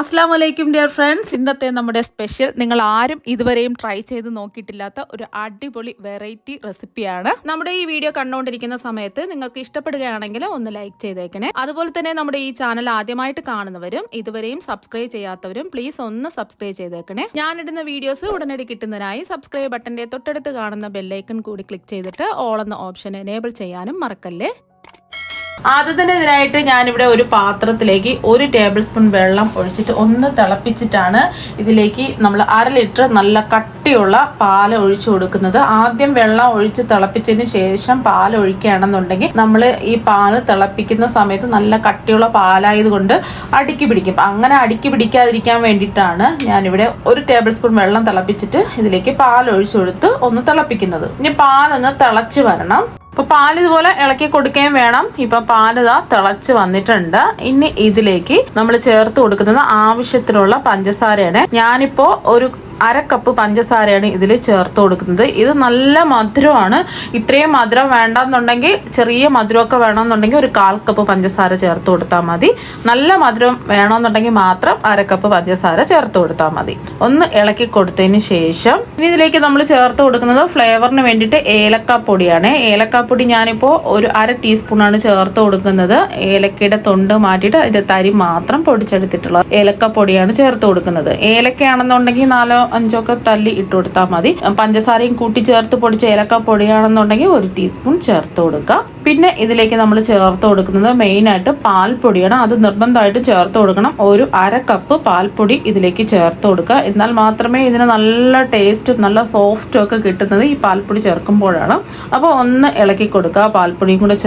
അസ്സലാമു അലൈക്കും dear friends. ഇന്നത്തെ നമ്മുടെ സ്പെഷ്യൽ നിങ്ങൾ ആരും ഇതുവരെയും ട്രൈ ചെയ്ത് നോക്കിയിട്ടില്ലാത്ത ഒരു അടിപൊളി വെറൈറ്റി റെസിപ്പിയാണ്. നമ്മുടെ ഈ വീഡിയോ കണ്ടുകൊണ്ടിരിക്കുന്ന സമയത്ത് നിങ്ങൾക്ക് ഇഷ്ടപ്പെടുകയാണെങ്കിൽ ഒന്ന് ലൈക്ക് ചെയ്തേക്കണേ. അതുപോലെ തന്നെ നമ്മുടെ ഈ ചാനൽ ആദ്യമായിട്ട് കാണുന്നവരും ഇതുവരെയും സബ്സ്ക്രൈബ് ചെയ്യാത്തവരും പ്ലീസ് ഒന്ന് സബ്സ്ക്രൈബ് ചെയ്തേക്കണേ. ഞാനിടുന്ന വീഡിയോസ് ഉടനടി കിട്ടുന്നതിനായി സബ്സ്ക്രൈബ് ബട്ടന്റെ തൊട്ടടുത്ത് കാണുന്ന ബെല്ലൈക്കൺ കൂടി ക്ലിക്ക് ചെയ്തിട്ട് ഓൾ എന്ന ഓപ്ഷൻ എനേബിൾ ചെയ്യാനും മറക്കല്ലേ. ആദ്യം തന്നെ ഇതിനായിട്ട് ഞാനിവിടെ ഒരു പാത്രത്തിലേക്ക് 1 ടേബിൾ സ്പൂൺ വെള്ളം ഒഴിച്ചിട്ട് ഒന്ന് തിളപ്പിച്ചിട്ടാണ് ഇതിലേക്ക് നമ്മൾ 1/2 ലിറ്റർ നല്ല കട്ടിയുള്ള പാൽ ഒഴിച്ചു കൊടുക്കുന്നത്. ആദ്യം വെള്ളം ഒഴിച്ച് തിളപ്പിച്ചതിന് ശേഷം പാൽ ഒഴിക്കുകയാണെന്നുണ്ടെങ്കിൽ നമ്മൾ ഈ പാൽ തിളപ്പിക്കുന്ന സമയത്ത് നല്ല കട്ടിയുള്ള പാലായതുകൊണ്ട് അടുക്കി പിടിക്കും. അങ്ങനെ അടുക്കി പിടിക്കാതിരിക്കാൻ വേണ്ടിയിട്ടാണ് ഞാനിവിടെ 1 ടേബിൾ സ്പൂൺ വെള്ളം തിളപ്പിച്ചിട്ട് ഇതിലേക്ക് പാൽ ഒഴിച്ചു കൊടുത്ത് ഒന്ന് തിളപ്പിക്കുന്നത്. ഇനി പാലൊന്ന് തിളച്ച് വരണം. അപ്പൊ പാൽ ഇതുപോലെ ഇളക്കി കൊടുക്കുകയും വേണം. ഇപ്പൊ പാല് ഇതാ തിളച്ച് വന്നിട്ടുണ്ട്. ഇനി ഇതിലേക്ക് നമ്മൾ ചേർത്ത് കൊടുക്കുന്നത് ആവശ്യത്തിനുള്ള പഞ്ചസാരയാണ്. ഞാനിപ്പോ ഒരു 1/2 കപ്പ് പഞ്ചസാരയാണ് ഇതിൽ ചേർത്ത് കൊടുക്കുന്നത്. ഇത് നല്ല മധുരമാണ്. ഇത്രയും മധുരം വേണ്ടെന്നുണ്ടെങ്കിൽ ചെറിയ മധുരമൊക്കെ വേണമെന്നുണ്ടെങ്കിൽ ഒരു 1/4 കപ്പ് പഞ്ചസാര ചേർത്ത് കൊടുത്താൽ മതി. നല്ല മധുരം വേണമെന്നുണ്ടെങ്കിൽ മാത്രം 1/2 കപ്പ് പഞ്ചസാര ചേർത്ത് കൊടുത്താൽ മതി. ഒന്ന് ഇളക്കി കൊടുത്തതിന് ശേഷം ഇനി ഇതിലേക്ക് നമ്മൾ ചേർത്ത് കൊടുക്കുന്നത് ഫ്ലേവറിന് വേണ്ടിയിട്ട് ഏലക്കാപ്പൊടിയാണ്. ഏലക്കാപ്പൊടി ഞാനിപ്പോൾ ഒരു 1/2 ടീസ്പൂണാണ് ചേർത്ത് കൊടുക്കുന്നത്. ഏലക്കയുടെ തൊണ്ട് മാറ്റിയിട്ട് അതിന്റെ തരി മാത്രം പൊടിച്ചെടുത്തിട്ടുള്ള ഏലക്കാപ്പൊടിയാണ് ചേർത്ത് കൊടുക്കുന്നത്. ഏലക്കയാണെന്നുണ്ടെങ്കിൽ 4-5 ഒക്കെ തല്ലി ഇട്ട് കൊടുത്താൽ മതി. പഞ്ചസാരയും കൂട്ടി ചേർത്ത് പൊടിച്ച ഏലക്ക പൊടിയാണെന്നുണ്ടെങ്കിൽ 1 ടീസ്പൂൺ ചേർത്ത് കൊടുക്കാം. പിന്നെ ഇതിലേക്ക് നമ്മൾ ചേർത്ത് കൊടുക്കുന്നത് മെയിൻ ആയിട്ട് പാൽപ്പൊടിയാണ്. അത് നിർബന്ധമായിട്ട് ചേർത്ത് കൊടുക്കണം. ഒരു 1/2 കപ്പ് പാൽപ്പൊടി ഇതിലേക്ക് ചേർത്ത് കൊടുക്കുക. എന്നാൽ മാത്രമേ ഇതിന് നല്ല ടേസ്റ്റും നല്ല സോഫ്റ്റും ഒക്കെ കിട്ടുന്നത് ഈ പാൽപ്പൊടി ചേർക്കുമ്പോഴാണ്. അപ്പോൾ ഒന്ന് ഇളക്കി കൊടുക്കുക. പാൽപ്പൊടിയും കൂടെ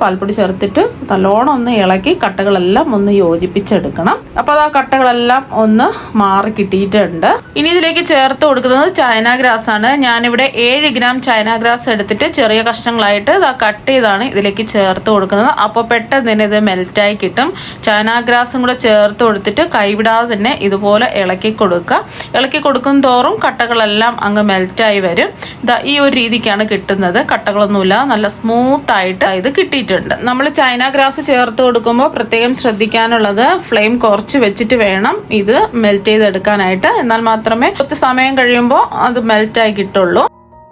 പാൽപ്പൊടി ചേർത്തിട്ട് നല്ലോണം ഒന്ന് ഇളക്കി കട്ടകളെല്ലാം ഒന്ന് യോജിപ്പിച്ചെടുക്കണം. അപ്പോൾ അത് ആ കട്ടകളെല്ലാം ഒന്ന് മാറി കിട്ടിയിട്ടുണ്ട്. ഇനി ഇതിലേക്ക് ചേർത്ത് കൊടുക്കുന്നത് ചൈന ഗ്രാസ് ആണ്. ഞാനിവിടെ 7 ഗ്രാം ചൈന ഗ്രാസ് എടുത്തിട്ട് ചെറിയ കഷ്ണങ്ങളായിട്ട് കട്ട് ചെയ്താണ് ഇതിലേക്ക് ചേർത്ത് കൊടുക്കുന്നത്. അപ്പോൾ പെട്ടെന്ന് തന്നെ ഇത് മെൽറ്റായി കിട്ടും. ചൈന ഗ്രാസും കൂടെ ചേർത്ത് കൊടുത്തിട്ട് കൈവിടാതെ തന്നെ ഇതുപോലെ ഇളക്കി കൊടുക്കുക. ഇളക്കി കൊടുക്കും തോറും കട്ടകളെല്ലാം അങ്ങ് മെൽറ്റായി വരും. ഈ ഒരു രീതിക്കാണ് കിട്ടുന്നത്. കട്ടകളൊന്നുമില്ല, നല്ല സ്മൂത്ത് ആയിട്ട് ഇത് കിട്ടിയിട്ടുണ്ട്. നമ്മൾ ചൈന ഗ്രാസ് ചേർത്ത് കൊടുക്കുമ്പോൾ പ്രത്യേകം ശ്രദ്ധിക്കാനുള്ളത് ഫ്ലെയിം കുറച്ച് വെച്ചിട്ട് വേണം ഇത് മെൽറ്റ് ചെയ്തെടുക്കാനായിട്ട്. എന്നാൽ മാത്രമേ കുറച്ച് സമയം കഴിയുമ്പോൾ അത് മെൽറ്റായി കിട്ടുള്ളൂ.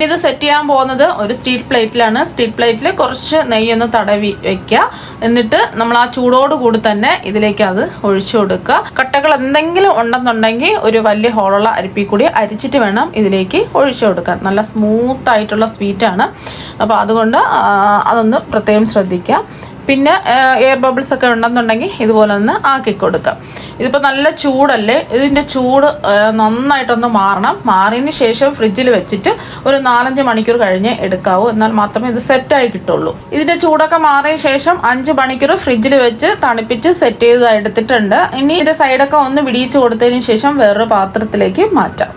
ഇത് സെറ്റ് ചെയ്യാൻ പോകുന്നത് ഒരു സ്റ്റീൽ പ്ലേറ്റിലാണ്. സ്റ്റീൽ പ്ലേറ്റിൽ കുറച്ച് നെയ്യൊന്ന് തടവി വെക്കുക. എന്നിട്ട് നമ്മൾ ആ ചൂടോടുകൂടി തന്നെ ഇതിലേക്ക് അത് ഒഴിച്ചു കൊടുക്കുക. കട്ടകൾ എന്തെങ്കിലും ഉണ്ടെന്നുണ്ടെങ്കിൽ ഒരു വലിയ ഹോളുള്ള അരിപ്പി കൂടി അരിച്ചിട്ട് വേണം ഇതിലേക്ക് ഒഴിച്ചു കൊടുക്കാൻ. നല്ല സ്മൂത്ത് ആയിട്ടുള്ള സ്വീറ്റാണ്. അപ്പോൾ അതുകൊണ്ട് അതൊന്ന് പ്രത്യേകം ശ്രദ്ധിക്കുക. പിന്നെ എയർ ബബിൾസ് ഒക്കെ ഉണ്ടെന്നുണ്ടെങ്കിൽ ഇതുപോലെ ഒന്ന് ആക്കി കൊടുക്കാം. ഇതിപ്പോൾ നല്ല ചൂടല്ലേ, ഇതിന്റെ ചൂട് നന്നായിട്ടൊന്ന് മാറണം. മാറിയതിന് ശേഷം ഫ്രിഡ്ജിൽ വെച്ചിട്ട് ഒരു 4-5 മണിക്കൂർ കഴിഞ്ഞ് എടുക്കാവൂ. എന്നാൽ മാത്രമേ ഇത് സെറ്റായി കിട്ടുള്ളൂ. ഇതിന്റെ ചൂടൊക്കെ മാറിയ ശേഷം 5 മണിക്കൂർ ഫ്രിഡ്ജിൽ വെച്ച് തണുപ്പിച്ച് സെറ്റ് ചെയ്ത് എടുത്തിട്ടുണ്ട്. ഇനി ഇതിന്റെ സൈഡൊക്കെ ഒന്ന് വിടിയിച്ച് കൊടുത്തതിന് ശേഷം വേറൊരു പാത്രത്തിലേക്ക് മാറ്റാം.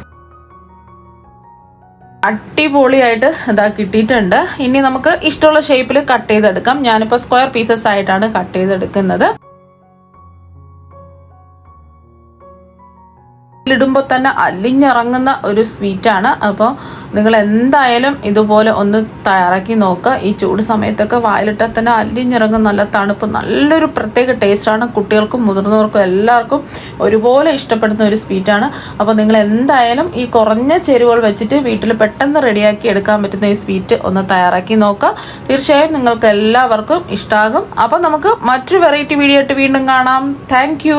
അടിപൊളിയായിട്ട് ഇതാ കിട്ടിയിട്ടുണ്ട്. ഇനി നമുക്ക് ഇഷ്ടമുള്ള ഷേപ്പിൽ കട്ട് ചെയ്തെടുക്കാം. ഞാനിപ്പോൾ സ്ക്വയർ പീസസ് ആയിട്ടാണ് കട്ട് ചെയ്തെടുക്കുന്നത്. ഇടുമ്പോൾ തന്നെ അലിഞ്ഞിറങ്ങുന്ന ഒരു സ്വീറ്റാണ്. അപ്പോൾ നിങ്ങൾ എന്തായാലും ഇതുപോലെ ഒന്ന് തയ്യാറാക്കി നോക്കുക. ഈ ചൂട് സമയത്തൊക്കെ വായിലിട്ടാൽ തന്നെ അലിഞ്ഞിറങ്ങും. നല്ല തണുപ്പ്, നല്ലൊരു പ്രത്യേക ടേസ്റ്റാണ്. കുട്ടികൾക്കും മുതിർന്നവർക്കും എല്ലാവർക്കും ഒരുപോലെ ഇഷ്ടപ്പെടുന്ന ഒരു സ്വീറ്റാണ്. അപ്പോൾ നിങ്ങൾ എന്തായാലും ഈ കുറഞ്ഞ ചേരുവകൾ വെച്ചിട്ട് വീട്ടിൽ പെട്ടെന്ന് റെഡിയാക്കി എടുക്കാൻ പറ്റുന്ന ഈ സ്വീറ്റ് ഒന്ന് തയ്യാറാക്കി നോക്കുക. തീർച്ചയായും നിങ്ങൾക്ക് എല്ലാവർക്കും ഇഷ്ടമാകും. അപ്പോൾ നമുക്ക് മറ്റൊരു വെറൈറ്റി വീഡിയോ ആയിട്ട് വീണ്ടും കാണാം. താങ്ക്